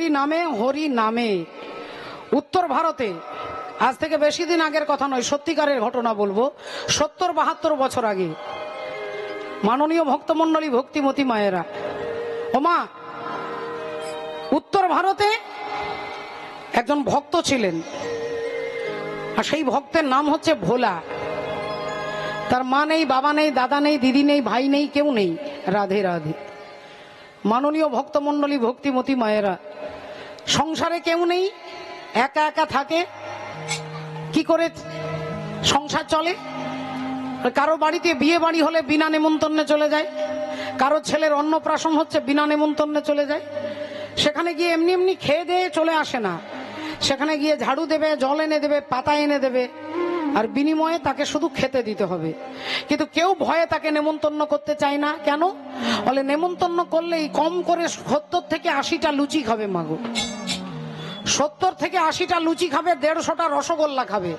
হরি নামে হরি নামে। উত্তর ভারতে আজ থেকে বেশি দিন আগের কথা নয়, সত্যিকারের ঘটনা বলবো, ৭০-৭২ বছর আগে মাননীয় ভক্তমন্ডলী, ভক্তিমতী মায়েরা, ও মা, উত্তর ভারতে একজন ভক্ত ছিলেন, আর সেই ভক্তের নাম হচ্ছে ভোলা। তার মা নেই, বাবা নেই, দাদা নেই, দিদি নেই, ভাই নেই, কেউ নেই। রাধে রাধে। মাননীয় ভক্তমন্ডলী, ভক্তিমতী মায়েরা, সংসারে কেউ নেই, একা একা থাকে। কি করে সংসার চলে? কারো বাড়িতে বিয়ে বাড়ি হলে বিনা নেমন্তন্নে চলে যায়, কারো ছেলের অন্নপ্রাশন হচ্ছে বিনা নেমন্তন্নে চলে যায়। সেখানে গিয়ে এমনি এমনি খেয়ে দিয়ে চলে আসে না, সেখানে গিয়ে ঝাড়ু দেবে, জল এনে দেবে, পাতা এনে দেবে, আর বিনিময়ে তাকে শুধু খেতে দিতে হবে। কিন্তু কেউ ভয়ে তাকে নেমন্তন্ন করতে চায় না। কেন? বলে নেমন্তন্ন করলেই কম করে ৭০ থেকে ৮০টা লুচি খাবে মাগো, ৭০ থেকে ৮০টা লুচি খাবে, ১৫০টা রসগোল্লা খাবে,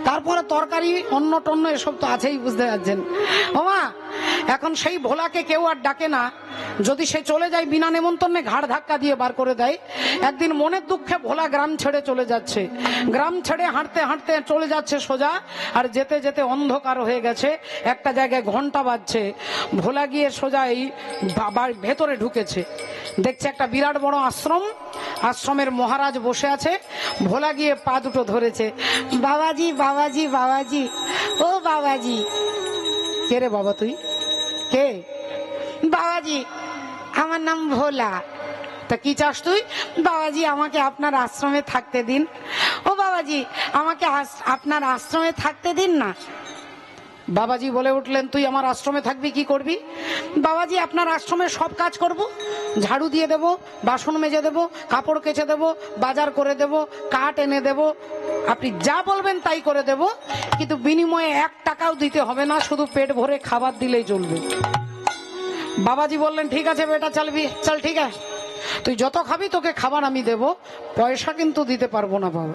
তারপরে তরকারি অন্ন টন্ন এসব তো আছেই, বুঝতে পারছেন ওমা। এখন সেই ভোলাকে কেউ আর ডাকে না, যদি সে চলে যায় বিনা নেমন্তন্নে ঘাড় ধাক্কা দিয়ে বার করে দেয়। একদিন মনের দুঃখে ভোলা গ্রাম ছেড়ে চলে যাচ্ছে, গ্রাম ছেড়ে হাঁটতে হাঁটতে চলে যাচ্ছে সোজা, আর যেতে যেতে অন্ধকার হয়ে গেছে, একটা জায়গায় ঘন্টা বাজছে। ভোলা গিয়ে সোজা এই ভেতরে ঢুকেছে, দেখছে একটা বিরাট বড় আশ্রম, আশ্রমের মহারাজ বসে আছে। ভোলা গিয়ে পা দুটো ধরেছে, বাবাজি বাবাজি বাবাজি, ও বাবাজি। কে রে বাবা তুই? কে? বাবাজি আমার নাম ভোলা। তা কি চাস তুই? বাবাজি আমাকে আপনার আশ্রমে থাকতে দিন। ও বাবাজি আমাকে আপনার আশ্রমে থাকতে দিন না। বাবাজি বলে উঠলেন, তুই আমার আশ্রমে থাকবি, কি করবি? বাবাজি আপনার আশ্রমে সব কাজ করব, ঝাড়ু দিয়ে দেব, বাসন মেজে দেব, কাপড় কেচে দেব, বাজার করে দেব, কাঠ এনে দেব, আপনি যা বলবেন তাই করে দেব, কিন্তু বিনিময়ে ১ টাকাও দিতে হবে না, শুধু পেট ভরে খাবার দিলেই চলবে। বাবাজি বললেন, ঠিক আছে বেটা, চলবি, চল, ঠিক আছে, তুই যত খাবি তোকে খাবার আমি দেব, পয়সা কিন্তু দিতে পারবো না বাবা,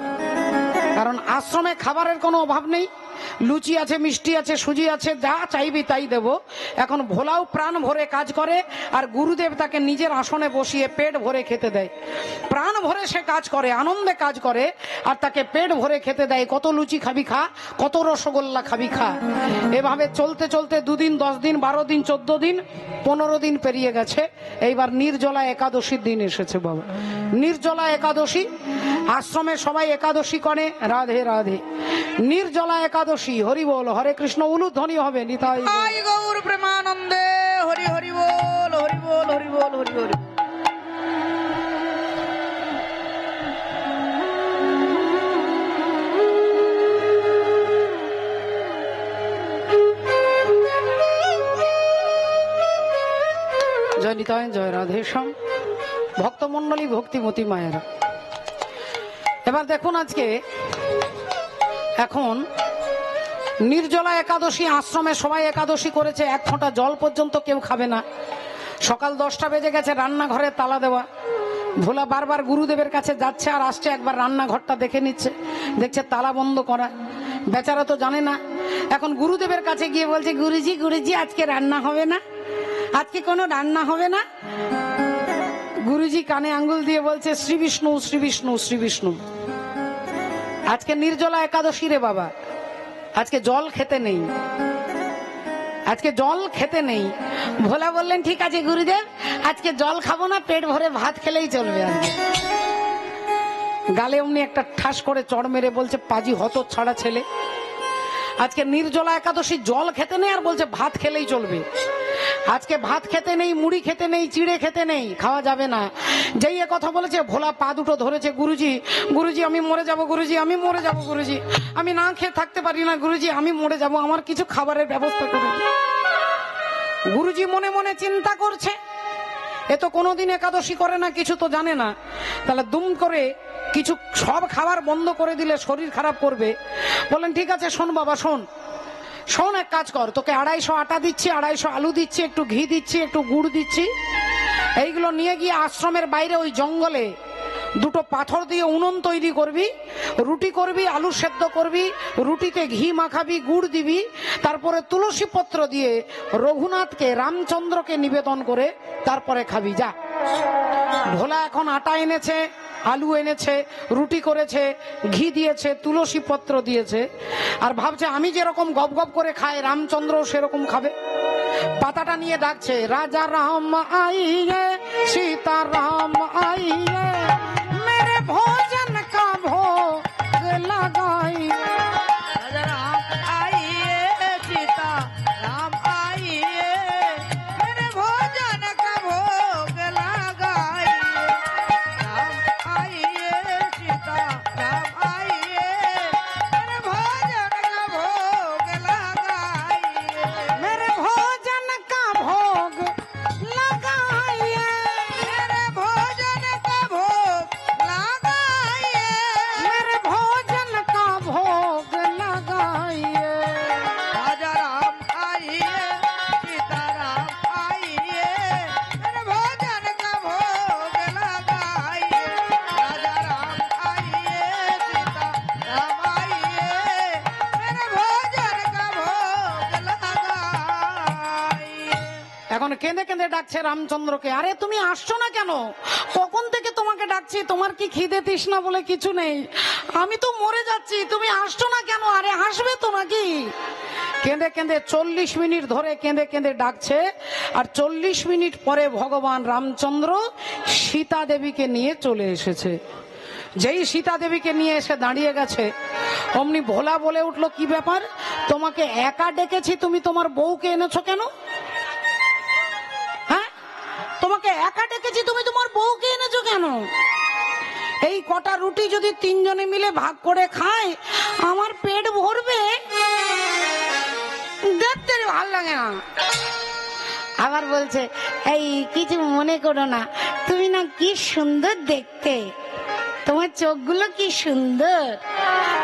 কারণ আশ্রমে খাবারের কোনো অভাব নেই, লুচি আছে, মিষ্টি আছে, সুজি আছে, যা চাইবি তাই দেব। এখন ভোলাও প্রাণ ভরে কাজ করে, আর গুরুদেব তাকে নিজের আসনে বসিয়ে পেট ভরে খেতে দেয়। প্রাণ ভরে সে কাজ করে, আনন্দে কাজ করে, আর তাকে পেট ভরে খেতে দেয়। কত লুচি খাবি খা, কত রসগোল্লা খাবি খা। এভাবে চলতে চলতে 2 দিন, 10 দিন, 12 দিন, 14 দিন, 15 দিন পেরিয়ে গেছে। এইবার নির্জলা একাদশীর দিন এসেছে বাবা। নির্জলা একাদশী, আশ্রমে সবাই একাদশী করে। রাধে রাধে। নির্জলা একাদশী, হরি বল, হরে কৃষ্ণ উলুধ্বনি হবে। নিতাই গৌর প্রেমানন্দে, হরি হরি বল, হরি বল, হরি বল, হরি হরি। জয় নিতাই, জয় রাধেশ্যাম। ভক্তমন্ডলী, ভক্তিমতী মায়েরা, এবার দেখুন, আজকে এখন নির্জলা একাদশী, আশ্রমে সবাই একাদশী করেছে, 1 ফোঁটা জল পর্যন্ত কেউ খাবে না। সকাল 10টা বেজে গেছে, রান্নাঘরে তালা দেওয়া। ভোলা বারবার গুরুদেবের কাছে যাচ্ছে আর আসছে, একবার রান্নাঘরটা দেখে নিচ্ছে, দেখছে তালা বন্ধ করা। বেচারা তো জানে না। এখন গুরুদেবের কাছে গিয়ে বলছে, গুরুজি গুরুজি আজকে রান্না হবে না, আজকে কোনো রান্না হবে না। গুরুজি কানে আঙ্গুল দিয়ে বলছে, শ্রী বিষ্ণু, শ্রী বিষ্ণু, শ্রী বিষ্ণু। আজকে নির্জলা একাদশী রে বাবা, আজকে জল খেতে নেই, আজকে জল খেতে নেই। ভোলা বললেন, ঠিক আছে গুরুদেব, আজকে জল খাবো না, পেট ভরে ভাত খেলেই চলবে। আজকে গালে অমনি একটা ঠাস করে চড় মেরে বলছে, পাজি হত ছাড়া ছেলে, আজকে নির্জলা একাদশী, জল খেতে নেই, আর বলছে ভাত খেলেই চলবে। আজকে ভাত খেতে নেই, মুড়ি খেতে নেই, চিড়ে খেতে নেই, খাওয়া যাবে না। যেই এ কথা বলেছে, ভোলা পা দুটো ধরেছে, গুরুজি গুরুজি আমি মরে যাব, গুরুজি আমি মরে যাব, গুরুজি আমি না খেয়ে থাকতে পারি না, গুরুজি আমি মরে যাব, আমার কিছু খাবারের ব্যবস্থা করুন। গুরুজি মনে মনে চিন্তা করছে, এ তো কোনোদিন একাদশী করে না, কিছু তো জানে না, তাহলে দুম করে কিছু সব খাবার বন্ধ করে দিলে শরীর খারাপ করবে। বলেন, ঠিক আছে শোন বাবা, শোন শোন, এক কাজ কর, তোকে 250 আটা দিচ্ছি, 250 আলু দিচ্ছি, একটু ঘি দিচ্ছি, একটু গুড় দিচ্ছি, এইগুলো নিয়ে গিয়ে আশ্রমের বাইরে ওই জঙ্গলে 2টো পাথর দিয়ে উনুন তৈরি করবি, রুটি করবি, আলু সেদ্ধ করবি, রুটিতে ঘি মাখাবি, গুড় দিবি, তারপরে তুলসী পত্র দিয়ে রঘুনাথকে, রামচন্দ্রকে নিবেদন করে তারপরে খাবি, যা ভোলা এখন আটা এনেছে, আলু এনেছে, রুটি করেছে, ঘি দিয়েছে, তুলসী পত্র দিয়েছে, আর ভাবছে আমি যেরকম গপ গপ করে খাই রামচন্দ্র সেরকম খাবে। পাতাটা নিয়ে ডাকছে, রাজা রাম আইয়ে সীতা রাম আইয়ে মেরে ভোজন কা ভোগ लगाई। राजा राम आइए सीता राम आइए मेरे भोजन का भोग लगाइए। राम आइए सीता राम आइए मेरे भोजन का भोग लगाइए। मेरे भोजन का भोग लगाइए। मेरे भोजन का भोग लगाइए। मेरे भोजन का भोग लगाइए। राजा राम आइए सीता राम आइए मेरे भोजन का भोग लगाइए। राजा राम आइए सीता राम आइए मेरे भोजन का भोग लगाइए। এখন কেঁদে কেঁদে ডাকছে রামচন্দ্রকে, আরে তুমি আসছো না কেন? কখন থেকে তোমাকে ডাকছি, তোমার কি খিদে তৃষ্ণা বলে কিছু নেই? আমি তো মরে যাচ্ছি, তুমি আসছো না কেন? আরে আসবে তো নাকি? কেঁদে কেঁদে 40 মিনিট ধরে কেঁদে কেঁদে ডাকছে, আর 40 মিনিট পরে ভগবান রামচন্দ্র সীতা দেবীকে নিয়ে চলে এসেছে। যেই সীতা দেবীকে নিয়ে এসে দাঁড়িয়ে গেছে, অমনি ভোলা বলে উঠলো, কি ব্যাপার, তোমাকে একা ডেকেছি, তুমি তোমার বউকে এনেছো কেন? হ্যাঁ, তোমাকে একা ডেকেছি, তুমি তোমার বউকে এনেছো কেন? এই কটা রুটি যদি 3 জনে মিলে ভাগ করে খায় আমার পেট ভরবে? দেখতে ভালো লাগে না। আবার বলছে, এই কিছু মনে করো না, তুমি না কি সুন্দর দেখতে, তোমার চোখগুলো কি সুন্দর।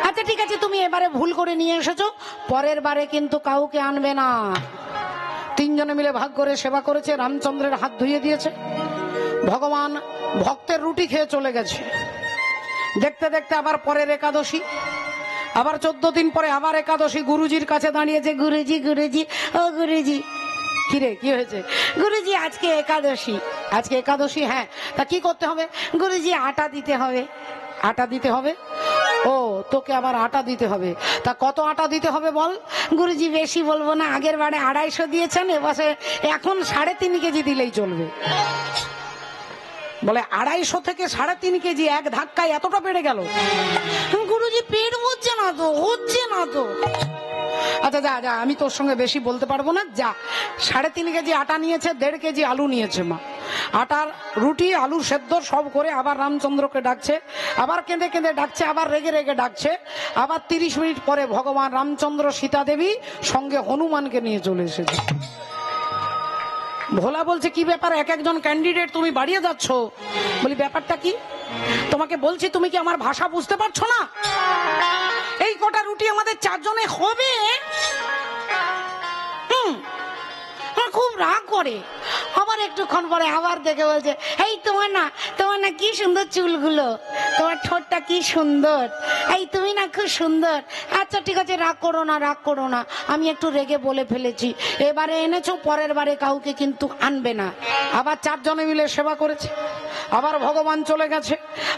আচ্ছা ঠিক আছে, তুমি এবারে ভুল করে নিয়ে এসেছো, পরের বারে কিন্তু কাউকে আনবে না। 3 জনে মিলে ভাগ করে সেবা করেছে, রামচন্দ্রের হাত ধুয়ে দিয়েছে। ভগবান ভক্তের রুটি খেয়ে চলে গেছে। দেখতে দেখতে আবার পরের একাদশী, আবার 14 দিন পরে আবার একাদশী। গুরুজির কাছে দাঁড়িয়েছে, গুরুজি গুরুজি ও গুরুজি, কিরে কি হয়েছে? গুরুজি আজকে একাদশী। আজকে একাদশী? হ্যাঁ, তা কি করতে হবে? গুরুজি আটা দিতে হবে। আটা দিতে হবে? ও, তোকে আবার আটা দিতে হবে, তা কত আটা দিতে হবে বল? গুরুজি বেশি বলবো না, আগের বারে 250 দিয়েছেন, এবছর এখন 3.5 কেজি দিলেই চলবে। বলে 250 থেকে 3.5 কেজি এক ধাক্কায় এতটা বেড়ে গেল? গুরুজি পেট হচ্ছে না তো, হচ্ছে না তো। আচ্ছা যা যা, আমি তোর সঙ্গে বেশি বলতে পারবো না, যা। 3.5 কেজি আটা নিয়েছে, 1.5 কেজি আলু নিয়েছে মা। আটার রুটি, আলু সেদ্ধ সব করে আবার রামচন্দ্রকে ডাকছে, আবার কেঁদে কেঁদে ডাকছে, আবার রেগে রেগে ডাকছে। আবার 30 মিনিট পরে ভগবান রামচন্দ্র সীতা দেবী সঙ্গে হনুমানকে নিয়ে চলে এসেছে। ভোলা বলছে, কি ব্যাপার, এক একজন ক্যান্ডিডেট তুমি বাড়িয়ে যাচ্ছ? বলি ব্যাপারটা কি? তোমাকে বলছি, তুমি কি আমার ভাষা বুঝতে পারছো না? এই কটা রুটি আমাদের 4 জনে হবে। খুব রাগ করে। আবার একটুক্ষণ পরে আবার দেখে বলছে, এই তোমার না কি সুন্দর চুলগুলো, তোমার ঠোঁটটা কি সুন্দর, এই তুমি না খুব সুন্দর। আচ্ছা ঠিক আছে, রাগ করো না, রাগ করো না, আমি একটু রেগে বলে ফেলেছি, এবারে এনেছো, পরের বারে কাউকে কিন্তু আনবে না। আবার 4 জনে মিলে সেবা করেছে, আবার ভগবান চলে গেছে।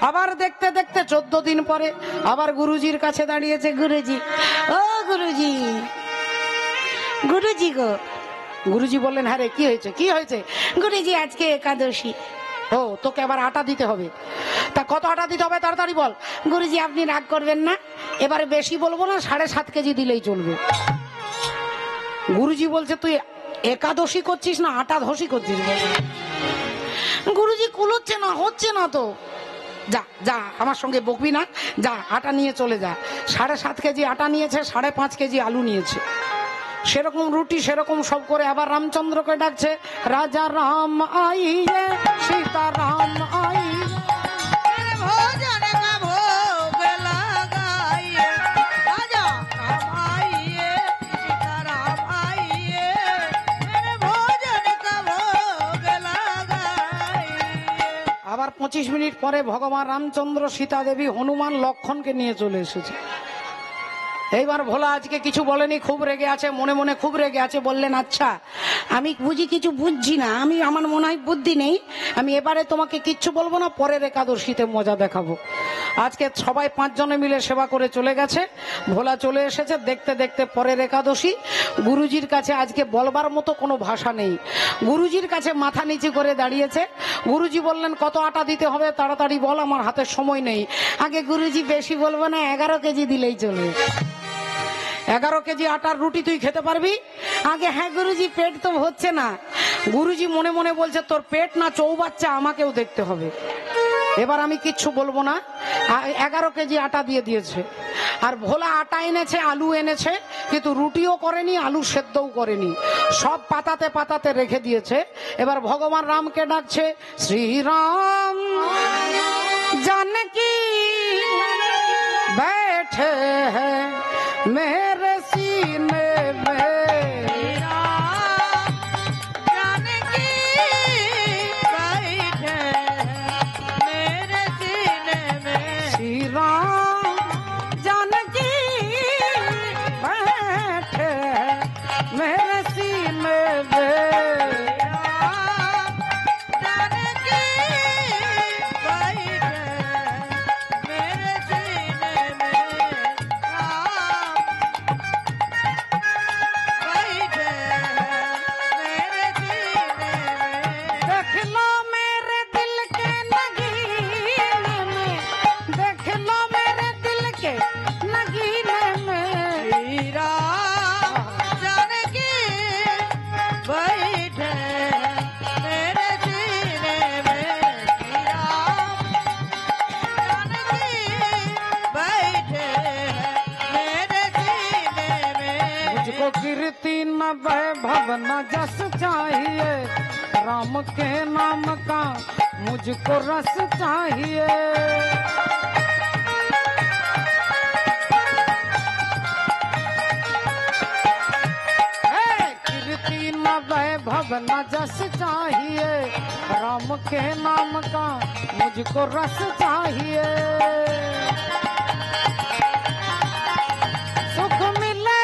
আবার দেখতে দেখতে 14 দিন পরে আবার গুরুজির কাছে দাঁড়িয়েছে, গুরুজি ও গুরুজি, গুরুজি গো। গুরুজি বললেন, হ্যাঁ রে, কি হয়েছে, কি হয়েছে? গুরুজি আজকে একাদশী। ও, তোকে আবার আটা দিতে হবে, তা কত আটা দিতে হবে তাড়াতাড়ি বল। গুরুজি আপনি রাগ করবেন না, এবারে বেশি বলবো না, 7.5 কেজি দিলেই চলবে। গুরুজি বলছে, তুই একাদশী করছিস না আটা ধসি করছিস? গুরুজি কুলোচ্ছে না, হচ্ছে না তো। যা যা, আমার সঙ্গে বকবি না, যা আটা নিয়ে চলে যা। 7.5 কেজি আটা নিয়েছে, 5.5 কেজি আলু নিয়েছে, সেরকম রুটি সেরকম সব করে আবার রামচন্দ্রকে ডাকছে, রাজা রাম আইয়ে সীতা রাম আইয়ে मेरे भोजन का भोग लगाइए। राजा राम आइए सीता राम आइए मेरे भोजन का भोग लगाइए। আবার 25 মিনিট পরে ভগবান রামচন্দ্র, সীতা দেবী, হনুমান, লক্ষণকে নিয়ে চলে এসেছে। এইবার ভোলা আজকে কিছু বলেনি, খুব রেগে আছে, মনে মনে খুব রেগে আছে। বললেন আচ্ছা আমি বুঝি কিছু বুঝছি না, আমি আমার মনে হয় বুদ্ধি নেই, আমি এবারে তোমাকে কিচ্ছু বলবো না, পরের একাদশীতে মজা দেখাবো। আজকে সবাই 5 জনে মিলে সেবা করে চলে গেছে, ভোলা চলে এসেছে। দেখতে দেখতে পরের একাদশী। গুরুজির কাছে আজকে বলবার মতো কোনো ভাষা নেই, গুরুজির কাছে মাথা নিচু করে দাঁড়িয়েছে। গুরুজি বললেন কত আটা দিতে হবে তাড়াতাড়ি বল, আমার হাতে সময় নেই। আগে গুরুজি বেশি বলবো না, 11 কেজি দিলেই চলে। 11 কেজি আটার রুটি তুই খেতে পারবি? আগে হ্যাঁ গুরুজি, পেট তো হচ্ছে না। গুরুজি মনে মনে বলছে তোর পেট না চৌবাচ্চা, আমাকেও দেখতে হবে। এবার আমি কিচ্ছু বলবো না। 11 কেজি আটা দিয়ে দিয়েছে। আর ভোলা আটা এনেছে, আলু এনেছে, কিন্তু রুটিও করেনি, আলু সেদ্ধও করেনি, সব পাতাতে পাতাতে রেখে দিয়েছে। এবার ভগবান রামকে ডাকছে, শ্রীরাম जानकी बैठे हैं मेरे सीने में, जानकी बैठे मेरे सीने में, श्री राम जानकी बैठे हैं मेरे सीने में। कीर्ति न वैभव न जस चाहिए, राम के नाम का मुझको रस चाहिए। कीर्ति न वैभव न जस चाहिए, राम के नाम का मुझको रस चाहिए। सुख मिले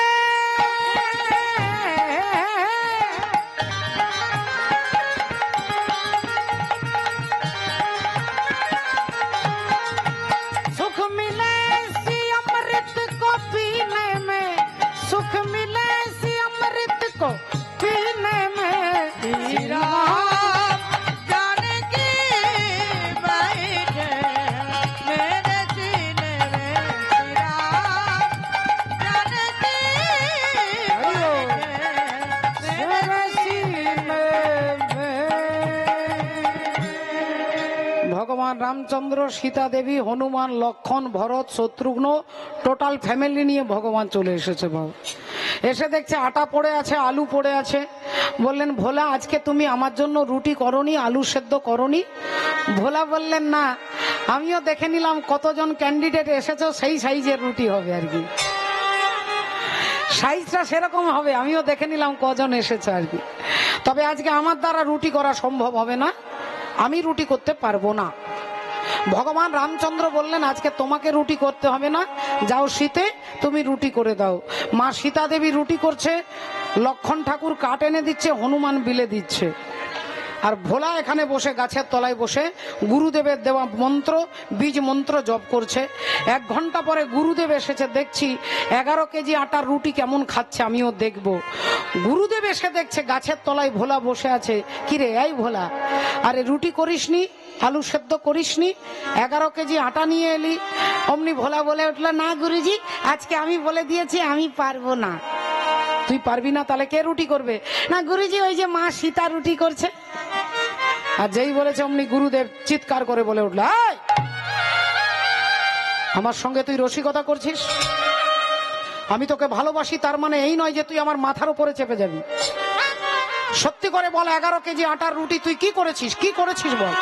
রামচন্দ্র, সীতা দেবী, হনুমান, লক্ষণ, ভরত, শত্রুঘ্ন, টোটাল ফ্যামিলি নিয়ে ভগবান চলে এসেছে। বাবা এসে দেখছে আটা পড়ে আছে, আলু পড়ে আছে। বললেন ভোলা আজকে তুমি আমার জন্য রুটি করনি, আলু সেদ্ধ করনি? ভোলা বললেন না, আমিও দেখে নিলাম কতজন ক্যান্ডিডেট এসেছো, সেই সাইজের রুটি হবে আর কি, সাইজটা সেরকম হবে, আমিও দেখে নিলাম কজন এসেছে আর কি। তবে আজকে আমার দ্বারা রুটি করা সম্ভব হবে না, আমি রুটি করতে পারবো না। ভগবান রামচন্দ্র বললেন আজকে তোমাকে রুটি করতে হবে না, যাও শীতে তুমি রুটি করে দাও। মা সীতা দেবী রুটি করছে, লক্ষণ ঠাকুর কাঠ এনে দিচ্ছে, হনুমান বিলে দিচ্ছে, আর ভোলা এখানে বসে গাছের তলায় বসে গুরুদেবের দেওয়া মন্ত্র, বীজ মন্ত্র জপ করছে। 1 ঘন্টা পরে গুরুদেব এসেছে, দেখছি 11 কেজি আটার রুটি কেমন খাচ্ছে, আমিও দেখব। গুরুদেব এসে দেখছে গাছের তলায় ভোলা বসে আছে। কিরে এই ভোলা, আরে রুটি করিসনি, আলু সেদ্ধ করিসনি, 11 কেজি আটা নিয়ে এলি? অমনি ভোলা বলে উঠলো, না গুরুজি আজকে আমি বলে দিয়েছি আমি পারবো না। তুই পারবি না? তাহলে কে রুটি করবে? না গুরুজি ওই যে মা সীতা রুটি করছে। আর যেই বলেছে অমনি গুরুদেব চিৎকার করে বলে উঠল, আমার সঙ্গে তুই রসিকতা করছিস? আমি তোকে ভালোবাসি, তার মানে এই নয় যে তুই আমার মাথার উপরে চেপে যাবি। সত্যি করে বল, 11 কেজি আটার রুটি তুই কি করেছিস, কি করেছিস বল।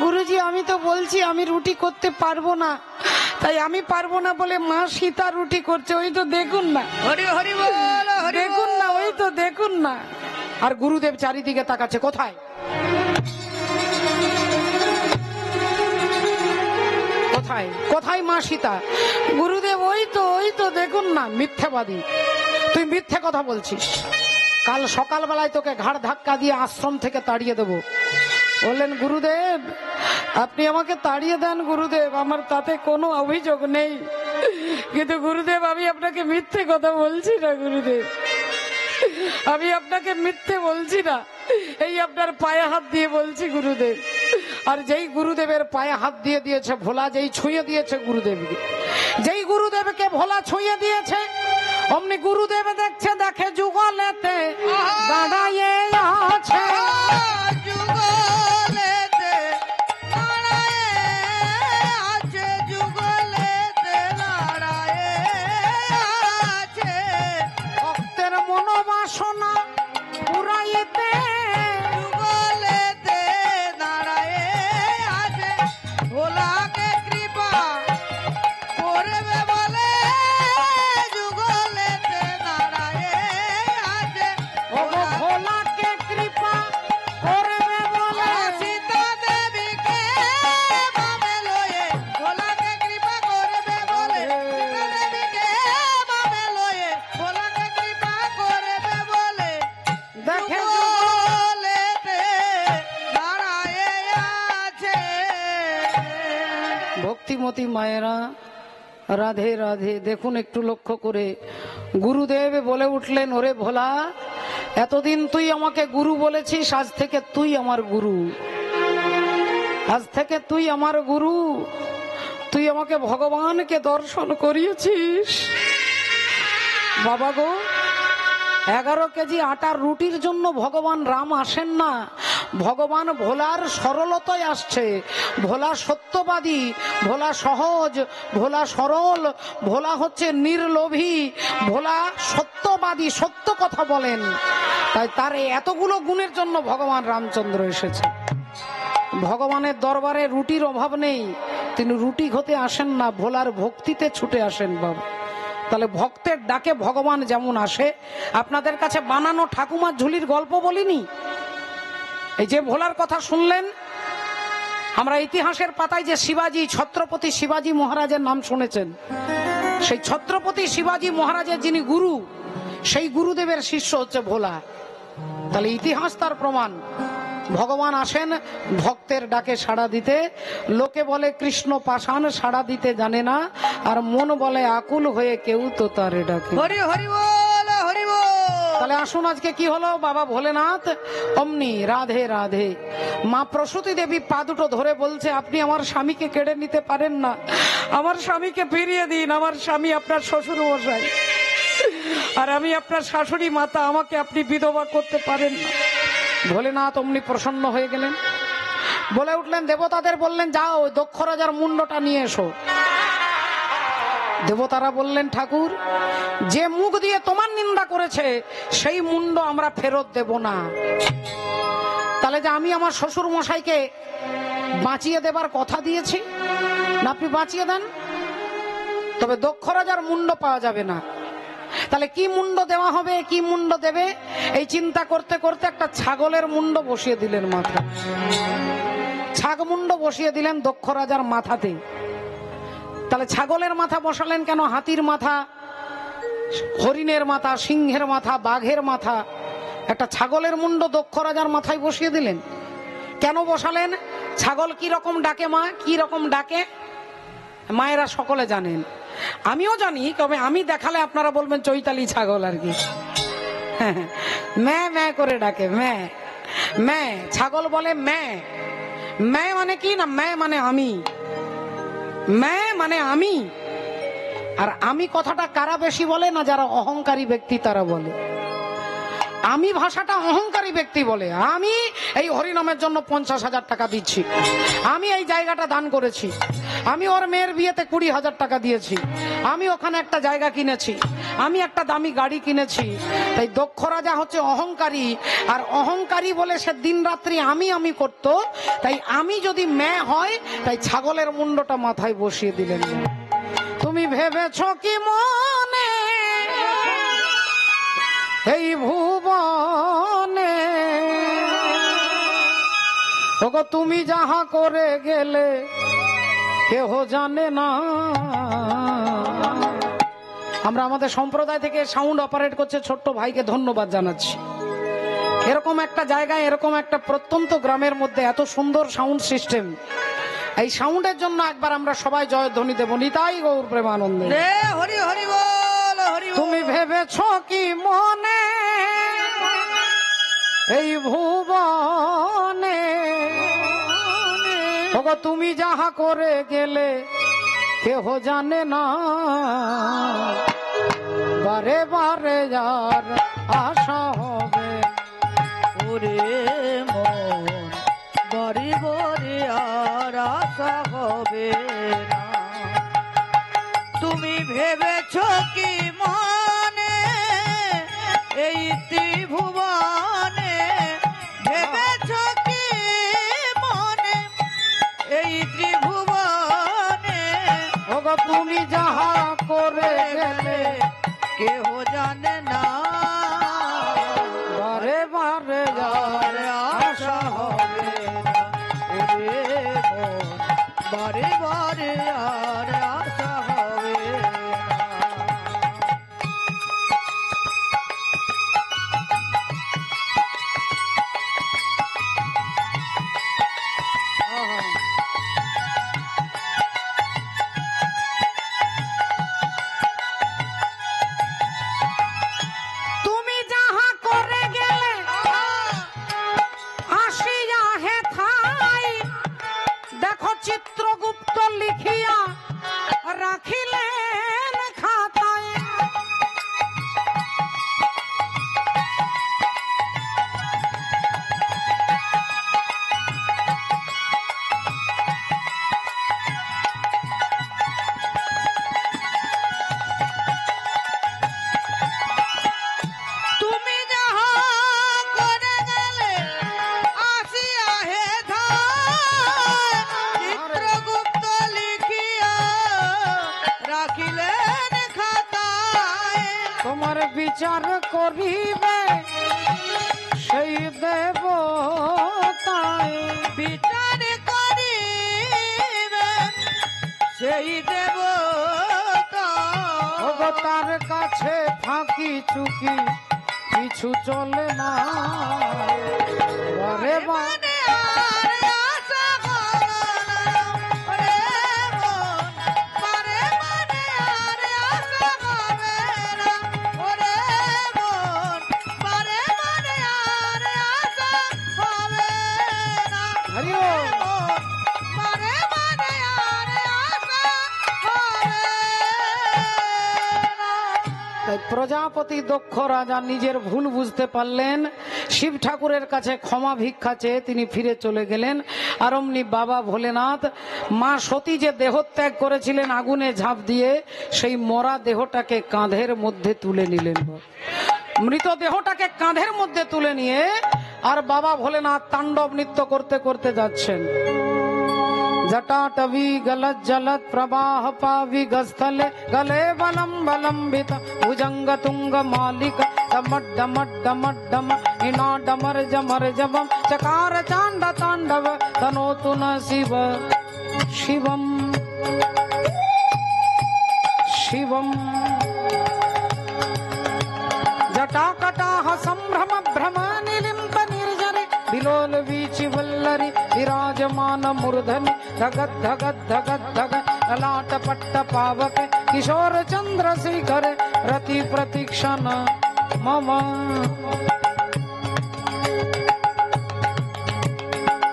গুরুজি আমি তো বলছি আমি রুটি করতে পারবো না, তাই আমি পারবো না বলে মা সীতা রুটি করছে, ওই তো দেখুন না, হরি হরি বল, হরি দেখুন না, ওই তো দেখুন না। আর গুরুদেব চারিদিকে তাকাচ্ছে, কোথায় কোথায় কোথায় মা সীতা? গুরুদেব ওই তো দেখুন না, মিথ্যাবাদী, তুই মিথ্যে কথা বলছিস। কাল সকালবেলায় তোকে ঘাড় ধাক্কা দিয়ে আশ্রম থেকে তাড়িয়ে দেব। বললেন গুরুদেব আপনি আমাকে তাড়িয়ে দেন গুরুদেব, আমার তাতে কোনো অভিযোগ নেই, কিন্তু গুরুদেব আমি আপনাকে মিথ্যে কথা বলছি না গুরুদেব, আমি আপনাকে মিথ্যে বলছি না, এই আপনার পায়ে হাত দিয়ে বলছি গুরুদেব। আর যেই গুরুদেবের পায়ে হাত দিয়ে দিয়েছে ভোলা, যেই ছুঁয়ে দিয়েছে গুরুদেবকে, যেই গুরুদেবকে ভোলা ছুঁয়ে দিয়েছে, অমনি গুরুদেব দেখছে, দেখে যুগলেতে দাঁড়ায়ে আছে, যুগলেতে দাঁড়ায়ে আছে, যুগলেতে দাঁড়ায়ে আছে, ভক্তের মনোবাসনা পুরাইতে, যুগলেতে দাঁড়ায়ে আছে, ভোলাকে কৃপা করবে বলে, যুগলেতে দাঁড়ায়ে আছে, ও গো ভোলাকে কৃপা করবে বলে, সীতা দেবীকে বামে লয়ে, ভোলাকে কৃপা করবে বলে, সীতা দেবীকে বামে লয়ে, ভোলাকে কৃপা করবে বলে, দেখে যুগলেতে দাঁড়ায়ে আছে। ভক্তিমতী মায়েরা রাধে রাধে। দেখুন একটু লক্ষ্য করে, গুরুদেব বলে উঠলেন, ওরে ভোলা এতদিন তুই আমাকে গুরু বলেছিস, আজ থেকে তুই আমার গুরু, আজ থেকে তুই আমার গুরু, তুই আমাকে ভগবানকে দর্শন করিয়েছিস। বাবা গো, 11 কেজি আটার রুটির জন্য ভগবান রাম আসেন না, ভগবান ভোলার সরলতায় আসছে। ভোলা সত্যবাদী, ভোলা সহজ, ভোলা সরল, ভোলা হচ্ছে নির্লোভী, ভোলা সত্যবাদী, সত্য কথা বলেন। তাই তার এই এতগুলো গুণের জন্য ভগবান রামচন্দ্র এসেছে। ভগবানের দরবারে রুটির অভাব নেই, তিনি রুটি খেতে আসেন না, ভোলার ভক্তিতে ছুটে আসেন বাবা। তাহলে ভক্তের ডাকে ভগবান যেমন আসে, আপনাদের কাছে বানানো ঠাকুমার ঝুলির গল্প বলিনি? এই যে ভোলার কথা শুনলেন, আমরা ইতিহাসের পাতায় যে শিবাজি, ছত্রপতি শিবাজি মহারাজের নাম শুনেছেন, সেই ছত্রপতি শিবাজি মহারাজের যিনি গুরু, সেই গুরুদেবের শিষ্য হচ্ছে ভোলা। তাহলে ইতিহাস তার প্রমাণ, ভগবান আসেন ভক্তের ডাকে সাড়া দিতে। লোকে বলে কৃষ্ণ পাষাণ, সাড়া দিতে জানে না, আর মন বলে আকুল হয়ে কেউ তো তারে ডাকে। হরি হরি বল, হরি বল। তাহলে আসুন আজকে কি হলো, বাবা ভোলেনাথ অমনি রাধে রাধে। মা প্রসূতি দেবী পা দুটো ধরে বলছে, আপনি আমার স্বামীকে কেড়ে নিতে পারেন না, আমার স্বামীকে ফিরিয়ে দিন, আমার স্বামী আপনার শ্বশুর মশাই, আর আমি আপনার শাশুড়ি মাতা, আমাকে আপনি বিধবা করতে পারেন না। ভোলেনাথ অমনি প্রসন্ন হয়ে গেলেন, বলে উঠলেন, দেবতাদের বললেন, যাও দক্ষ রাজার মুন্ডটা নিয়ে এসো। দেবতারা বললেন, ঠাকুর যে মুখ দিয়ে তোমার নিন্দা করেছে সেই মুন্ড আমরা ফেরত দেব না। তাহলে যে আমি আমার শ্বশুর মশাইকে বাঁচিয়ে দেবার কথা দিয়েছি না, আপনি বাঁচিয়ে দেন, তবে দক্ষ রাজার মুন্ড পাওয়া যাবে না। তাহলে কি মুন্ড দেওয়া হবে, কি মুন্ড দেবে, এই চিন্তা করতে করতে একটা ছাগলের মুন্ড বসিয়ে দিলেন মাথা, ছাগ মুন্ড বসিয়ে দিলেন দক্ষ রাজার মাথাতে। তাহলে ছাগলের মাথা বসালেন কেন? হাতির মাথা, হরিণের মাথা, সিংহের মাথা, বাঘের মাথা, একটা ছাগলের মুন্ড দক্ষ রাজার মাথায় বসিয়ে দিলেন। কেন বসালেন? ছাগল কি রকম ডাকে মা, কি রকম ডাকে মায়েরা সকলে জানেন, আমিও জানি, তবে আমি দেখালে আপনারা বলবেন চৈতালি ছাগল আর কি। ম্যা ম্যা করে ডাকে, ম্যা ম্যা, ছাগল বলে ম্যা। ম্যা মানে কি না, ম্যা মানে আমি, ম্যা মানে আমি। আর আমি কথাটা কারা বেশি বলে না, যারা অহংকারী ব্যক্তি তারা বলে। আমি ভাষাটা অহংকারী ব্যক্তি বলে, আমি এই হরিনামের জন্য 50,000 টাকা দিচ্ছি, আমি এই জায়গাটা দান করেছি, আমি ওর মেয়ের বিয়েতে 20,000 টাকা দিয়েছি, আমি ওখানে একটা জায়গা কিনেছি, আমি একটা দামি গাড়ি কিনেছি। তাই দক্ষ রাজা হচ্ছে অহংকারী, আর অহংকারী বলে সে দিন রাত্রি আমি করত। তাই আমি যদি মেয়ে হয়, তাই ছাগলের মুন্ডটা মাথায় বসিয়ে দিলেন। তুমি ভেবেছ কি মনে এই ভুবনে, ওগো তুমি যাহা করে গেলে কেহ জানে না। আমরা আমাদের সম্প্রদায় থেকে সাউন্ড অপারেট করছে ছোট্ট ভাইকে ধন্যবাদ জানাচ্ছি। এরকম একটা জায়গায়, এরকম একটা প্রত্যন্ত গ্রামের মধ্যে এত সুন্দর সাউন্ড সিস্টেম, এই সাউন্ডের জন্য একবার আমরা সবাই জয়ধ্বনি দেব। নিতাই গৌর প্রেমানন্দে। রে হরি হরি বল হরি বল। তুমি ভেবেছ কি মনে এই ভুবনে, ওগো তুমি যাহা করে গেলে কেহ জানে না। বারে বারে যার আশা হবে, ওরে মন বাড়ি বাড়ি আর আশা হবে না। তুমি ভেবেছ কি মনে এই ত্রিভুবনে, ভেবেছ কি মনে এই ত্রিভুবনে, ওগো তুমি যাহা করে গেলে কেহ জানে না। বারে বারে যার আশা হবে। ওরে মন বারে বারে আর আশা হবে না। তুমি যাহা করে গেলে আসিয়া হে থাই, দেখো চিত্রগুপ্ত লিখিয়া রাখিলেন খাতায়। তুমি যাহা করে গেলে আসিয়া হে ধায়, চিত্রগুপ্ত লিখিয়া রাখিলেন খাতায়। তোমার বিচার করিবে সেই দেবতায়। বিচার করিবেন সেই দেবতা। ওগো তার কাছে ফাঁকি চুকি কিছু চলে না। বারে বারে মানে আর আশা করো না। ওরে মন বারে বারে আর আশা হবে না। ওরে মন বারে বারে আর আশা হবে না। হরি ওরে বল। মন বারে বারে আর আশা হবে না। তাই প্রজাপতি দক্ষ রাজা নিজের ভুল বুঝতে পারলেন, শিব ঠাকুরের কাছে ক্ষমা ভিক্ষা চেয়ে তিনি ফিরে চলে গেলেন। আর অমনি বাবা ভোলেনাথ মা সতী যে দেহত্যাগ করেছিলেন আগুনে ঝাঁপ দিয়ে, সেই মরা দেহটাকে কাঁধের মধ্যে তুলে নিলেন। মৃত দেহটাকে কাঁধের মধ্যে তুলে নিয়ে আর বাবা ভোলেনাথ তাণ্ডব নৃত্য করতে করতে যাচ্ছেন। जटाटवी गलत जलत प्रवाह पावि गस्थले गले बलम बलंबित भुजंग तुंग मालिक डमट डमट डमट डम इना डमर जमर जबम चकार चांड तांडव तनोतु न शिव शिवम शिवम जटाकटाह संभ्रम भ्रम निलिम्प निर्जरे विलोल वीचि वल्लरि विराजमान मूर्धनि धगत धगत धगत धगत ललाट पट्ट पावक किशोर चंद्र शेखर रति प्रतीक्षण मम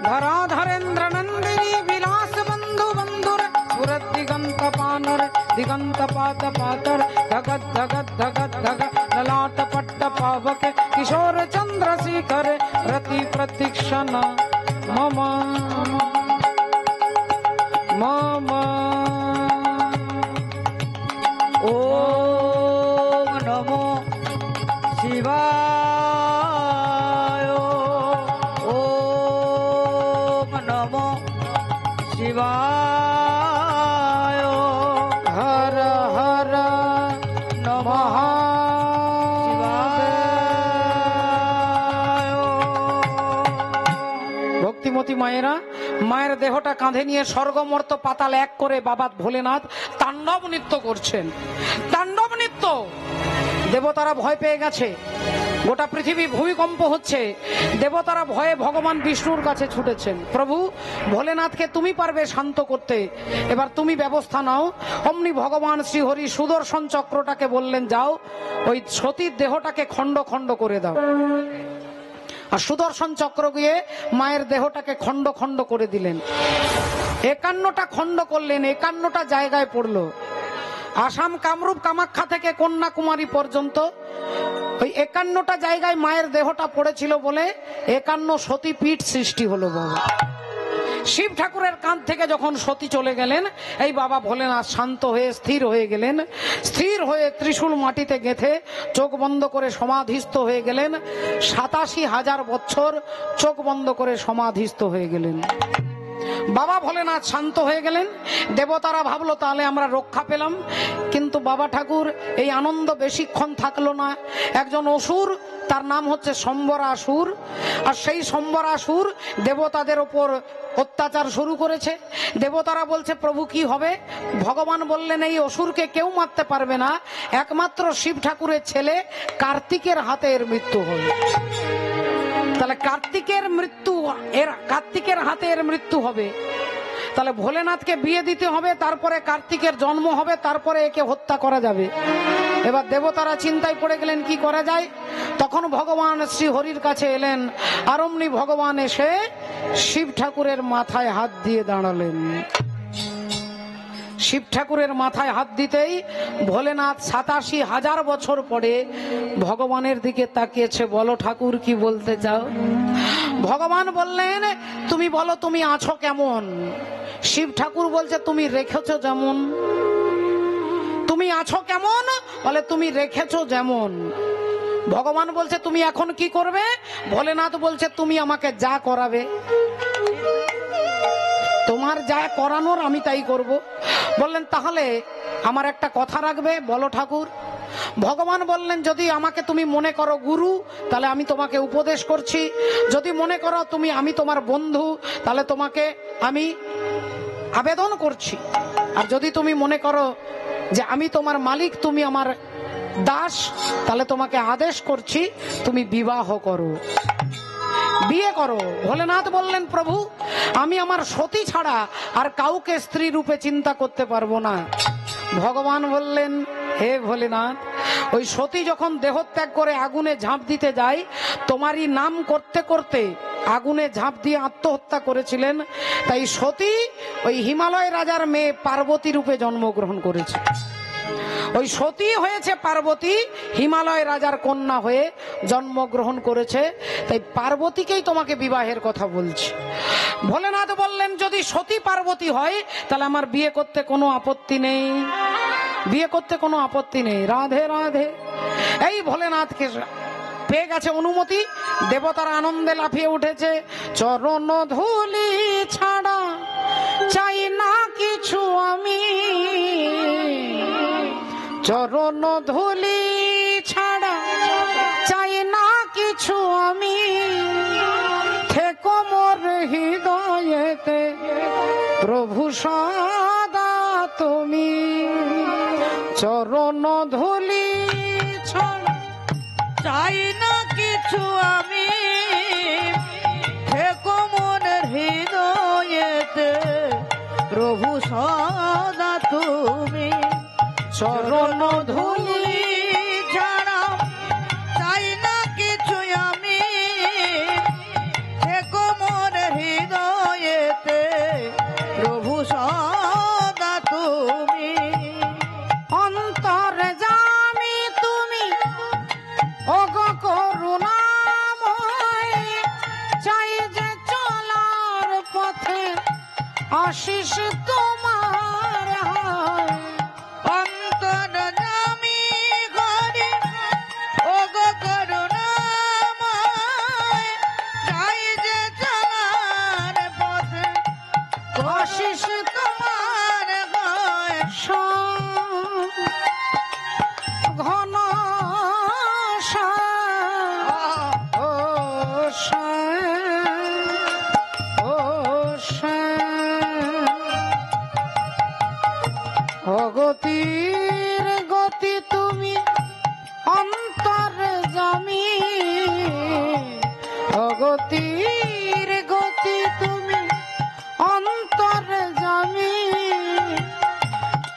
धराधरेन्द्र नंदिनी विलास बंधु बंधुर सुरत दिगंत पानुर दिगंत पात पातर धगत धगत धगत धगत ललाट पट्ट पावक किशोर चंद्र शेखर रति प्रतीक्षण मम मम ओम नमो शिवाय। ओम नमो शिवाय। हर हर नमः शिवाय। ভক্তিমতী মায়েরা মায়ের দেহটা কাঁধে নিয়ে স্বর্গমর্ত পাতাল এক করে বাবা ভোলেনাথ তাণ্ডব নৃত্য করছেন। তাণ্ডব নৃত্য, দেবতারা ভয় পেয়ে গেছে, গোটা পৃথিবী ভূমিকম্প হচ্ছে। দেবতারা ভয়ে ভগবান বিষ্ণুর কাছে ছুটেছেন, প্রভু ভোলেনাথকে তুমি পারবে শান্ত করতে, এবার তুমি ব্যবস্থা নাও। অমনি ভগবান শ্রীহরি সুদর্শন চক্রটাকে বললেন, যাও ওই সতীর দেহটাকে খণ্ড খণ্ড করে দাও। আর সুদর্শন চক্র গিয়ে মায়ের দেহটাকে খণ্ড খণ্ড করে দিলেন। 51টা খণ্ড করলেন, 51টা জায়গায় পড়লো। আসাম, কামরূপ, কামাখ্যা থেকে কন্যাকুমারী পর্যন্ত ওই 51টা জায়গায় মায়ের দেহটা পড়েছিল বলে 51 সতীপীঠ সৃষ্টি হলো। বাবা শিব ঠাকুরের কাঁধ থেকে যখন সতী চলে গেলেন, এই বাবা ভোলেনাথ শান্ত হয়ে স্থির হয়ে গেলেন। স্থির হয়ে ত্রিশূল মাটিতে গেঁথে চোখ বন্ধ করে সমাধিস্থ হয়ে গেলেন। 87,000 বছর চোখ বন্ধ করে সমাধিস্থ হয়ে গেলেন। বাবা ভোলেনাথ শান্ত হয়ে গেলেন। দেবতারা ভাবলো তাহলে আমরা রক্ষা পেলাম, কিন্তু বাবা ঠাকুর এই আনন্দ বেশিক্ষণ থাকলো না। একজন অসুর, তার নাম হচ্ছে সম্বরাসুর, আর সেই সম্বরাসুর দেবতাদের ওপর অত্যাচার শুরু করেছে। দেবতারা বলছে প্রভু কি হবে? ভগবান বললেন এই অসুরকে কেউ মারতে পারবে না, একমাত্র শিব ঠাকুরের ছেলে কার্তিকের হাতে এর মৃত্যু হবে। তাহলে কার্তিকের হাতে এর মৃত্যু হবে। তাহলে ভোলেনাথকে বিয়ে দিতে হবে, তারপরে কার্তিকের জন্ম হবে, তারপরে একে হত্যা করা যাবে। এবার দেবতারা চিন্তায় পড়ে গেলেন কি করা যায়। তখন ভগবান শ্রী হরির কাছে এলেন, আর অমনি ভগবান এসে শিব ঠাকুরের মাথায় হাত দিয়ে দাঁড়ালেন। শিব ঠাকুরের মাথায় হাত দিতেই ভোলেনাথ 87,000 বছর পরে ভগবানের দিকে তাকিয়েছে। বলো ঠাকুর কি বলতে চাও? ভগবান বললেন তুমি বলো তুমি আছো কেমন? শিব ঠাকুর বলছে তুমি রেখেছো যেমন। তুমি আছো কেমন? বলে তুমি রেখেছো যেমন। ভগবান বলছে তুমি এখন কি করবে? ভোলেনাথ বলছে তুমি আমাকে যা করাবে, তোমার যা করানোর আমি তাই করব। বললেন তাহলে আমার একটা কথা রাখবে? বলো ঠাকুর। ভগবান বললেন যদি আমাকে তুমি মনে করো গুরু, তাহলে আমি তোমাকে উপদেশ করছি। যদি মনে করো আমি তোমার বন্ধু, তাহলে তোমাকে আমি আবেদন করছি। আর যদি তুমি মনে করো যে আমি তোমার মালিক, তুমি আমার দাস, তাহলে তোমাকে আদেশ করছি তুমি বিবাহ করো, বিয়ে করো। ভোলেনাথ বললেন প্রভু আমি আমার সতী ছাড়া আর কাউকে স্ত্রী রূপে চিন্তা করতে পারবো না। ভগবান বললেন হে ভোলেনাথ, ওই সতী যখন দেহত্যাগ করে আগুনে ঝাঁপ দিতে যায়, তোমারই নাম করতে করতে আগুনে ঝাঁপ দিয়ে আত্মহত্যা করেছিলেন। তাই সতী ওই হিমালয় রাজার মেয়ে পার্বতী রূপে জন্মগ্রহণ করেছে। ওই সতী হয়েছে পার্বতী, হিমালয় রাজার কন্যা হয়ে জন্মগ্রহণ করেছে। তাই পার্বতীকেই তোমাকে বিবাহের কথা বলছি। ভোলেনাথ বললেন যদি সতী পার্বতী হয় তাহলে আমার বিয়ে করতে কোনো আপত্তি নেই, বিয়ে করতে কোনো আপত্তি নেই। রাধে রাধে। এই ভোলেনাথকে পেয়ে গেছে অনুমতি। দেবতারা আনন্দে লাফিয়ে উঠেছে। চরণ ধুলি ছাড়া চাই না কিছু আমি, চরণ ধুলি ছাড়া চাই না কিছু আমি, থেকো মোর হৃদয়েতে প্রভু সদা তুমি। চরণ ধুলি ছাড়া চাই না কিছু আমি, থেকো মনের হৃদয়েতে প্রভু সদা তুমি। চরণ ধুলি ছাড়া চাই না কিছু আমি, থেকো মনের হৃদয়েতে প্রভু সদা তুমি। অন্তরে জামি তুমি ওগো করুণাময়, চাই যে চলার পথে আশিস তোমার হয়। অন্তর জামি করি ওগো করুণাময়, চাই যে চলার পথে আশিস তোমার হয়। ঘন ও ভক্তির গতি তুমি অন্তরে জামি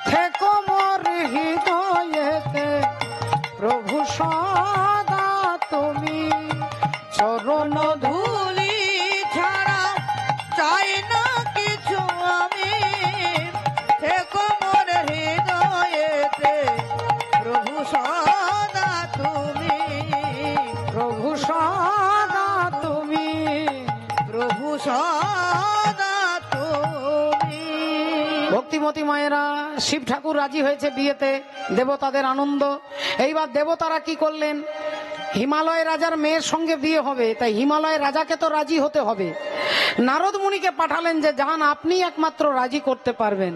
থেকো মোর হৃদয়েতে প্রভু সদা তুমি চরণ ধুলি ছাড়া চাই না কিছু আমি থেকো মোর হৃদয়েতে প্রভু সদা তুমি প্রভু সদা তুমি প্রভু সদা তুমি। ভক্তিমতী মায়েরা, শিব ঠাকুর রাজি হয়েছে বিয়েতে, দেবতাদের আনন্দ। এইবার দেবতারা কি করলেন? হিমালয় রাজার মেয়ের সঙ্গে বিয়ে হবে, তাই হিমালয় রাজাকে তো রাজি হতে হবে। নারদ মুনিকে পাঠালেন যে যান, আপনি একমাত্র রাজি করতে পারবেন।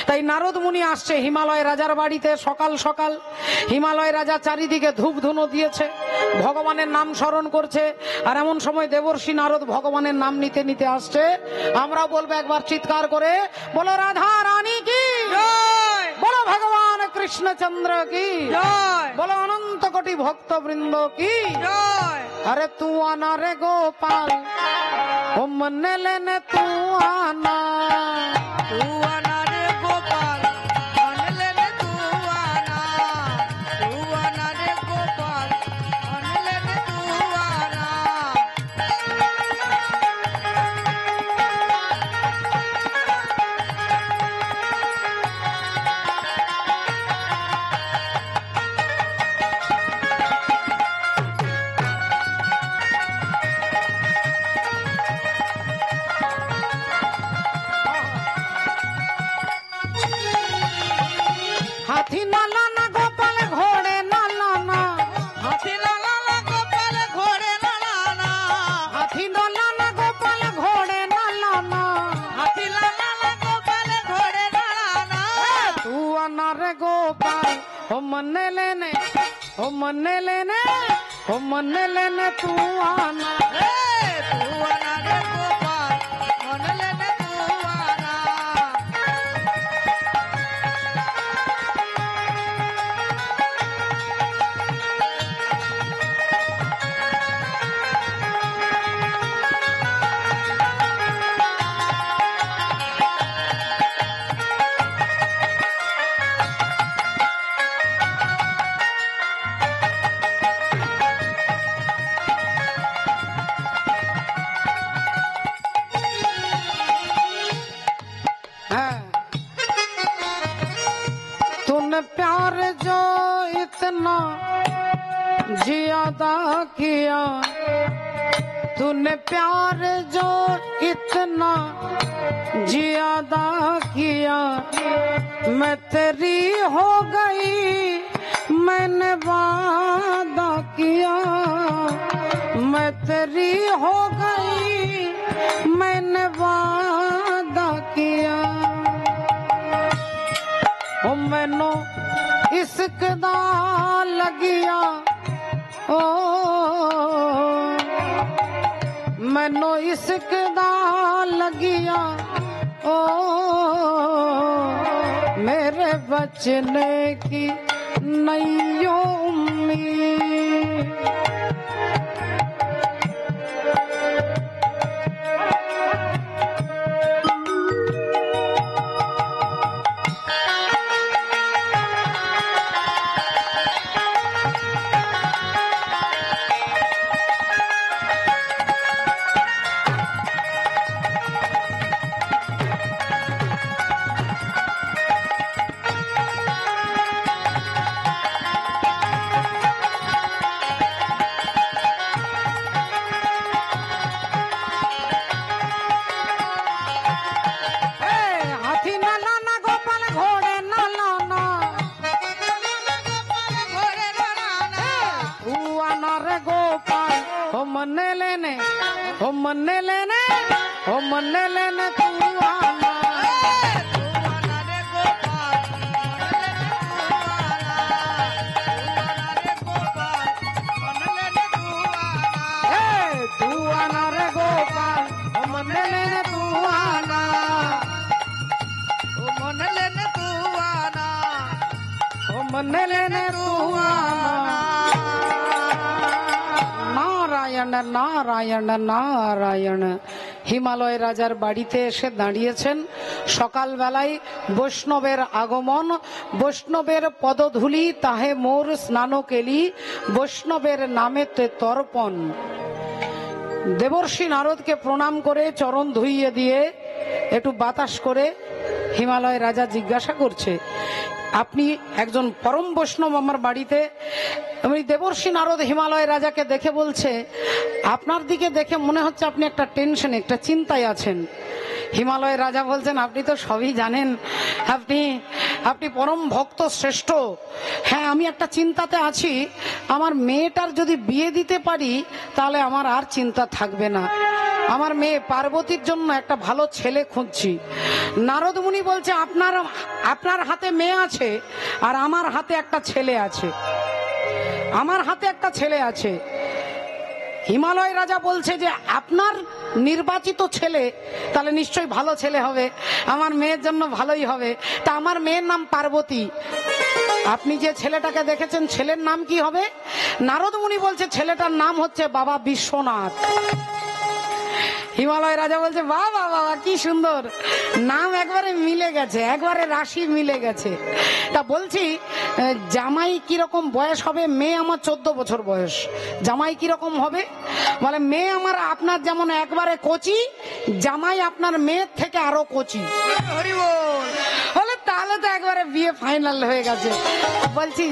তাই নারদ মুনি আসছে হিমালয় রাজার বাড়িতে সকাল সকাল। হিমালয় রাজা চারিদিকে ধূপ ধুনো দিয়েছে, ভগবানের নাম স্মরণ করছে। আর এমন সময় দেবর্ষি নারদ ভগবানের নাম নিতে নিতে আসছে। আমরা বলবো একবার চিৎকার করে, বলো রাধা রানী কি জয় বলো, ভগবান কৃষ্ণচন্দ্র কি জয় বলো, অনন্ত কোটি ভক্ত বৃন্দ কি জয়। अरे तू आना रे गोपाल, ओ मन लेने तू आना। तू आना रे गोपाल मन लेने तू आना। तू आना रे गोपाल मन लेने तू आना। हाथी ना लाना गोपाल, घोड़े ना लाना। हाथी लाला गोपाल घोड़े ना लाना। हाथी ना लाना गोपाल, घोड़े ना लाना। हाथी लाला गोपाल घोड़े ना लाना। तू आना रे गोपाल, ओ मन लेने, ओ मन लेने, ओ मन लेने तू आना। तू आना रे गोपाल मन लेने तू आना। है तूने प्यार जो इतना ज्यादा किया, तूने प्यार जो इतना ज्यादा किया, मैं तेरी हो गई, मैंने वादा किया। मैं तेरी हो गई, मैंने वादा किया। ओ मैनू इश्क दा लगिया, ओ मैनू इश्क दा लगिया, ओ मेरे बचने की नहीं उम्मीद। हाथी ना लाना गोपाल, घोड़े ना लाना। घोड़े ना लाना। तू आना रे गोपाल, ओ मन लेने, ओ मन लेने, ओ मन लेने तू आना। तू आना रे गोपाल मन लेने तू आना। तू आना रे गोपाल मन लेने तू आना। तू आना रे गोपाल, ओ मन लेने तू आना। ओ मन लेने तू आना। ओ मन लेने तू आना। नारायण নারায়ণ নারায়ণ নারায়ণ। হিমালয় রাজার বাড়িতে এসে দাঁড়িয়েছেন। সকালবেলায় বৈষ্ণবের আগমন, বৈষ্ণবের পদধূলি তাহে মোর স্নান কেলি, বৈষ্ণবের নামেতে তর্পণ। দেবর্ষি নারদকে প্রণাম করে চরণ ধুইয়ে দিয়ে একটু বাতাস করে হিমালয় রাজা জিজ্ঞাসা করছে, আপনি একজন পরম বৈষ্ণব আমার বাড়িতে। আমি দেবর্ষি নারদ হিমালয় রাজাকে দেখে বলছে, আপনার দিকে দেখে মনে হচ্ছে আপনি একটা টেনশনে, একটা চিন্তায় আছেন। হিমালয় রাজা বলছেন, আপনি তো সবই জানেন, আপনি পরম ভক্ত শ্রেষ্ঠ। হ্যাঁ, আমি একটা চিন্তাতে আছি, আমার মেয়েটার যদি বিয়ে দিতে পারি তাহলে আমার আর চিন্তা থাকবে না। আমার মেয়ে পার্বতীর জন্য একটা ভালো ছেলে খুঁজছি। নারদ মুনি বলছে, আপনার হাতে মেয়ে আছে আর আমার হাতে একটা ছেলে আছে, আমার হাতে একটা ছেলে আছে। হিমালয় রাজা বলছে যে আপনার নির্বাচিত ছেলে তাহলে নিশ্চয়ই ভালো ছেলে হবে, আমার মেয়ের জন্য ভালোই হবে। তা আমার মেয়ের নাম পার্বতী, আপনি যে ছেলেটাকে দেখেছেন ছেলের নাম কি হবে? নারদ মুনি বলছে, ছেলেটার নাম হচ্ছে বাবা বিশ্বনাথ। হিমালয় রাজা বলছে, বাবা বাবা কি সুন্দর নাম, একবারে মিলে গেছে, একবারে রাশি মিলে গেছে। তা বলছি, জামাই কিরকম বয়স হবে? মেয়ে আমার 14 বছর বয়স, জামাই কিরকম হবে? বলে, মেয়ে আমার আপনার যেমন একবারে কচি, জামাই আপনার মেয়ের থেকে আরো কচি। বলে, তাহলে তো একবারে বিয়ে ফাইনাল হয়ে গেছে। বলছি,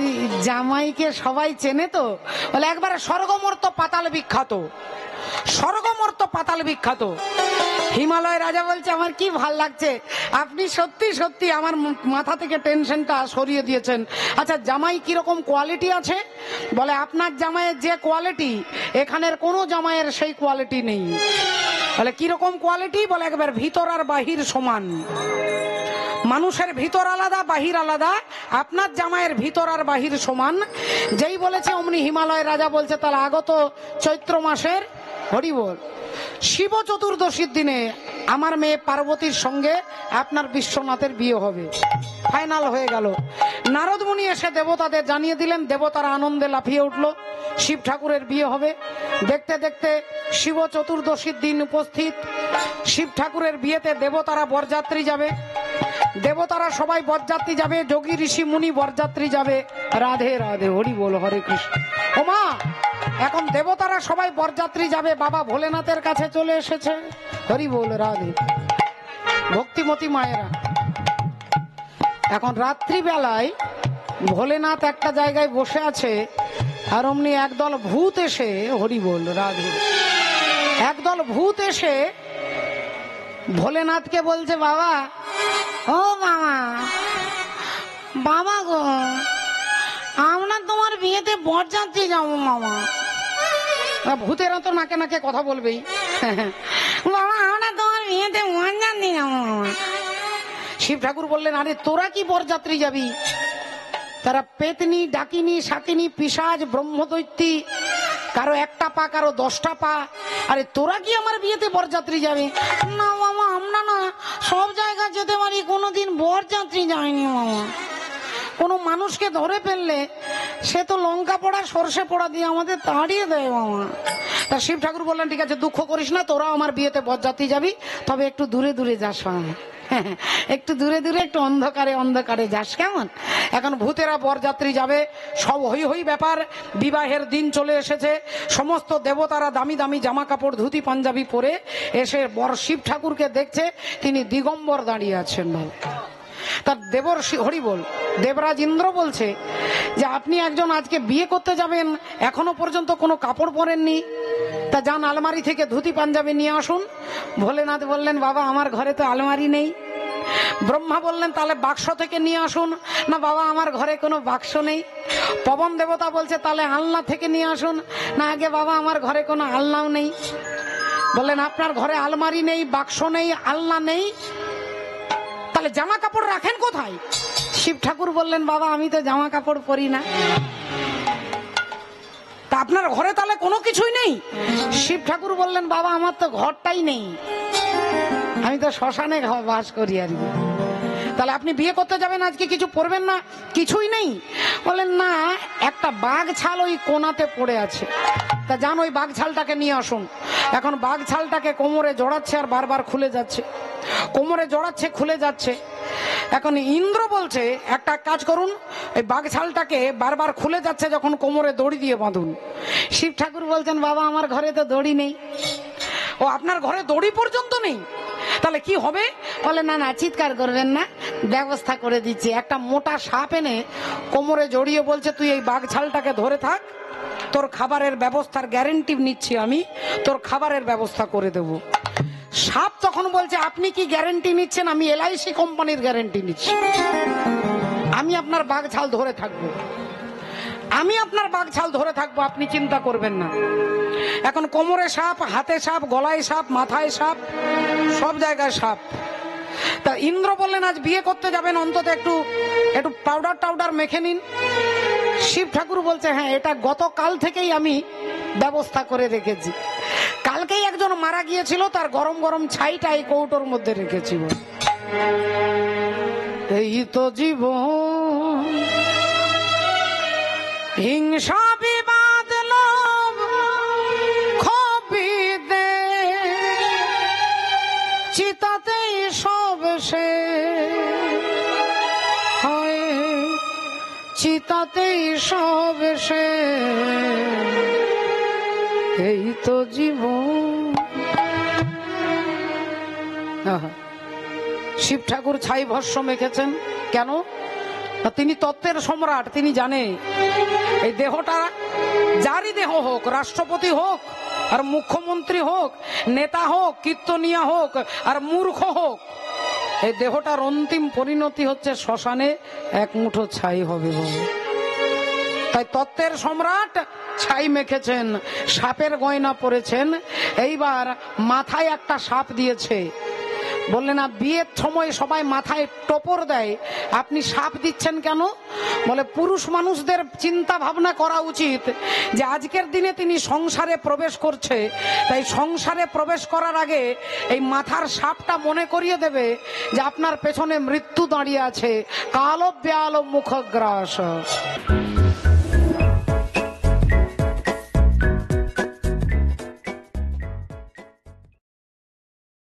জামাইকে সবাই চেনে তো? বলে, একবারে স্বর্গমর্ত পাতাল বিখ্যাত, স্বর্গমর্ত পাতাল বিখ্যাত। হিমালয় রাজা বলছে, আমার কি ভাল লাগছে, আপনি সত্যি সত্যি আমার মাথা থেকে টেনশনটা সরিয়ে দিয়েছেন। আচ্ছা, জামাই কিরকম কোয়ালিটি আছে? বলে, আপনার জামাইয়ের যে কোয়ালিটি এখানের কোন জামাইয়ের সেই কোয়ালিটি নেই। বলে, কিরকম কোয়ালিটি? বলে, একবার ভিতর আর বাহির সমান। মানুষের ভিতর আলাদা, বাহির আলাদা, আপনার জামাইয়ের ভিতর আর বাহির সমান। যেই বলেছে অমনি হিমালয় রাজা বলছে, তাহলে আগত চৈত্র মাসের হরি বল শিব চতুর্দশীর দিনে আমার মেয়ে পার্বতীর সঙ্গে আপনার বিশ্বনাথের বিয়ে হবে। ফাইনাল হয়ে গেল। নারদ মুনি এসে দেবতাদের জানিয়ে দিলেন, দেবতারা আনন্দে লাফিয়ে উঠল, শিব ঠাকুরের বিয়ে হবে। দেখতে দেখতে শিব চতুর্দশীর দিন উপস্থিত। শিব ঠাকুরের বিয়েতে দেবতারা বরযাত্রী যাবে, দেবতারা সবাই বরযাত্রী যাবে, যোগী ঋষি মুনি বরযাত্রী যাবে। রাধে রাধে, হরি বল, হরে কৃষ্ণ। ওমা, এখন দেবতারা সবাই বরযাত্রী যাবে, বাবা ভোলেনাথের কাছে চলে এসেছে। হরি বল, রাধে। ভক্তিমতী মায়েরা, এখন রাত্রিবেলায় ভোলেনাথ একটা জায়গায় বসে আছে, আর অমনি একদল ভূত এসে, হরি বল, রাধে, একদল ভূত এসে ভোলেনাথকে বলছে, বাবা, ও বাবা, বাবা গো, আমরা তোমার বিয়েতে বরযাত্রী যাবো মামা। ভূতেরা তো নাকে নাকে কথা বলবেই। বাবা, আমরা তোমার বিয়েতে বরযাত্রী যাবো মামা। শিব ঠাকুর বললেন, আরে তোরা কি বরযাত্রী যাবি? তারা পেতনি, ডাকিনী, শাকিনী, পিশাচ, ব্রহ্মদৈত্যী, কারো একটা পা, কারো 10টা পা। আরে তোরা কি আমার বিয়েতে বরযাত্রী যাবে? না মামা, আমরা না সব জায়গা যেতে পারি, কোনোদিন বরযাত্রী যায়নি মামা। কোনো মানুষকে ধরে ফেললে সে তো লঙ্কা পোড়া, সর্ষে পোড়া দিয়ে আমাদের তাড়িয়ে দেয় মামা। তা শিব ঠাকুর বললেন, ঠিক আছে, দুঃখ করিস না, তোরা আমার বিয়েতে বরযাত্রী যাবি, তবে একটু দূরে দূরে যাস মামা, একটু দূরে দূরে, একটু অন্ধকারে অন্ধকারে যাস, কেমন? এখন ভূতেরা বরযাত্রী যাবে, সব হই হই ব্যাপার। বিবাহের দিন চলে এসেছে। সমস্ত দেবতারা দামি দামি জামা কাপড়, ধুতি পাঞ্জাবি পরে এসে বর শিব ঠাকুরকে দেখছে, তিনি দিগম্বর দাঁড়িয়ে আছেন। তার দেবর্ষি, হরি বল, দেবরাজ ইন্দ্র বলছে যে আপনি একজন আজকে বিয়ে করতে যাবেন, এখনো পর্যন্ত কোনো কাপড় পরেননি, তা যান আলমারি থেকে ধুতি পাঞ্জাবি নিয়ে আসুন। ভোলেনাথ বললেন, বাবা আমার ঘরে তো আলমারি নেই। ব্রহ্মা বললেন, তাহলে বাক্স থেকে নিয়ে আসুন। না বাবা, আমার ঘরে কোনো বাক্স নেই। পবন দেবতা বলছে, তাহলে আলনা থেকে নিয়ে আসুন। না আগে বাবা, আমার ঘরে কোনো আলনাও নেই। বললেন, আপনার ঘরে আলমারি নেই, বাক্স নেই, আলনা নেই, তাহলে জামা কাপড় রাখেন কোথায়? শিব ঠাকুর বললেন, বাবা আমি তো জামা কাপড় পরি না। তা আপনার ঘরে তাহলে কোনো কিছুই নেই? শিব ঠাকুর বললেন, বাবা আমার তো ঘরটাই নেই, আমি তো শ্মশানে বাস করি আর কি। তাহলে আপনি বিয়ে করতে যাবেন, আজকে কিছু পরবেন না? কিছুই নেই? বলেন না, একটা বাঘ ছাল ওই কোনাতে পড়ে আছে, তা যান ওই বাঘ ছালটাকে নিয়ে আসুন। এখন বাঘ ছালটাকে কোমরে জড়াচ্ছে আর বারবার খুলে যাচ্ছে, কোমরে জড়াচ্ছে খুলে যাচ্ছে। এখন ইন্দ্র বলছে একটা কাজ করুন, এই বাঘ ছালটাকে বারবার খুলে যাচ্ছে যখন কোমরে দড়ি দিয়ে বাঁধুন। শিব ঠাকুর বলছেন বাবা আমার ঘরে তো দড়ি নেই। ও আপনার ঘরে দড়ি পর্যন্ত নেই? তাহলে কি হবে? বলে না না চিৎকার করবেন না, ব্যবস্থা করে দিচ্ছি। একটা মোটা সাপ এনে কোমরে জড়িয়ে বলছে তুই এই বাঘ ছালটাকে ধরে থাক, তোর খাবারের ব্যবস্থার গ্যারেন্টি নিচ্ছি আমি, তোর খাবারের ব্যবস্থা করে দেব। সাপ তখন বলছে আপনি কি গ্যারেন্টি নিচ্ছেন? আমি LIC কোম্পানির গ্যারেন্টি নিচ্ছি, আমি আপনার বাঘ ছাল ধরে থাকবো, আমি আপনার বাঘ ছাল ধরে থাকবো, আপনি চিন্তা করবেন না। এখন কোমরে সাপ, হাতে সাপ, গলায় সাপ, মাথায় সাপ, সব জায়গায় সাপ। তা ইন্দ্র বললেন আজ বিয়ে করতে যাবেন, অন্তত একটু একটু পাউডার টাউডার মেখে নিন। শিব ঠাকুর বলছে হ্যাঁ এটা গতকাল থেকেই আমি ব্যবস্থা করে রেখেছি, কালকেই একজন মারা গিয়েছিল, তার গরম গরম ছাইটা এই কৌটোর মধ্যে রেখেছি। এই তো জীবন, হিংসা বিবাদ লোভ ক্ষোভ বিদ্বেষ, চিতাতেই সব শেষ হয়, চিতাতেই সব শেষ। এই তো জীবন। শিব ঠাকুর ছাই ভস্য মেখেছেন কেন? তিনি তত্ত্বের সম্রাট, তিনি জানে এই দেহটা যারই দেহ হোক, রাষ্ট্রপতি হোক আর মুখ্যমন্ত্রী হোক, নেতা হোক, কীর্তনিয়া হোক আর মূর্খ হোক, এই দেহটার অন্তিম পরিণতি হচ্ছে শ্মশানে এক মুঠো ছাই হবে বলে। তাই তত্ত্বের সম্রাট ছাই মেখেছেন, সাপের গয়না পরেছেন, এইবার মাথায় একটা সাপ দিয়েছে। বললেন না বিয়ের সময় সবাই মাথায় টোপর দেয়, আপনি সাপ দিচ্ছেন কেন? বলে পুরুষ মানুষদের চিন্তা ভাবনা করা উচিত যে আজকের দিনে তিনি সংসারে প্রবেশ করছে, তাই সংসারে প্রবেশ করার আগে এই মাথার সাপটা মনে করিয়ে দেবে যে আপনার পেছনে মৃত্যু দাঁড়িয়ে আছে, কালো ব্যালো মুখগ্রাস।